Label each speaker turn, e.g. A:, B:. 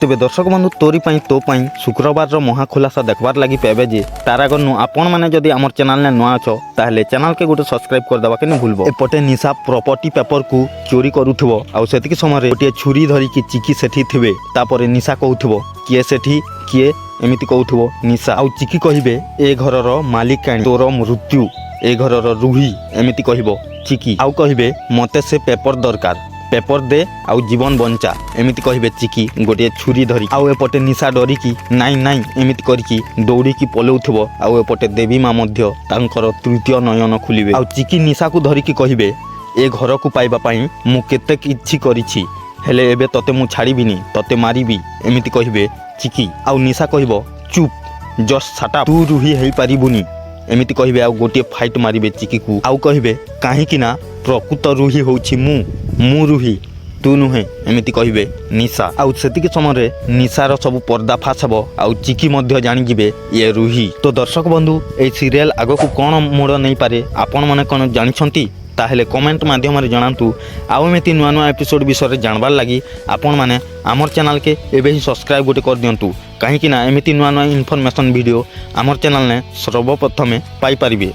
A: तेबे दर्शक बंधु तोरी तो शुक्रवार महाखुलासा देखबार लगी पेबे जे तार आगर आपण मैंने जदि आम चैनल ने नुआ अछ ताहले चैनल के गोटे सब्सक्राइब करदेवा के नहीं भूलब। एपटे निशा प्रॉपर्टी पेपर को चोरी करूथबो आउ सेतिक समय गोटे छुरी धरिकी चिकी सेठी थिबे तापर निशा कहूथबो किए सेठी किए एमिति कहूथबो निशा आउ चिकी कहिबे ए घरर मालिकाणी तोर मृत्यु ए घरर रुही एमिति कहबो चिकी आउ कहिबे मते से पेपर दरकार पेपर दे आउ जीवन बंचा एमिति कहिबे चिकी गोटे छुरी धरी आउ एपटे निशा डरिकी नाई नाई एमिति करिकी दौड़िकी पलौथबो आउ एपटे देवी माँ मध्य तांकर तृतीय नयन खुलिबे आउ चिकी निशा को धरिकी कहिबे ए घर को पाइबा पाई मु केते किछि करिछि हेले एबे तते मु छाड़ीबिनी तते मारिबी एमिति कहिबे चिकी आउ निशा कहबो चुप जस्ट साटा तू रुही हेई पारिबुनी एमिति कहिबे आउ गोटे फाइट मारिबे चिकी को आउ कहिबे काहेकि ना प्रकृत रुही होछि मु रुही तू नुहे एमिति कहिबे निशा आउ सेतिक समय निशार सब पर्दाफाश हबो आउ चिकी मध्य जानि जिबे ये रुही। तो दर्शक बंधु ए सीरियल आगो को कोन मोड़ नहीं पारे आपण माने कोन जानिछंती ताहेले कमेंट माध्यम रे जणांतु आउ एमिति नुआ नुआ एपिसोड विषय जानबार लगी आपण माने आमर चैनल के एबे ही सब्सक्राइब गोटे कर दियंतु कहीं ना एमिति नुआ नुआ इनफॉरमेशन वीडियो आमर चैनल ने सर्वप्रथमे पाई परिबे।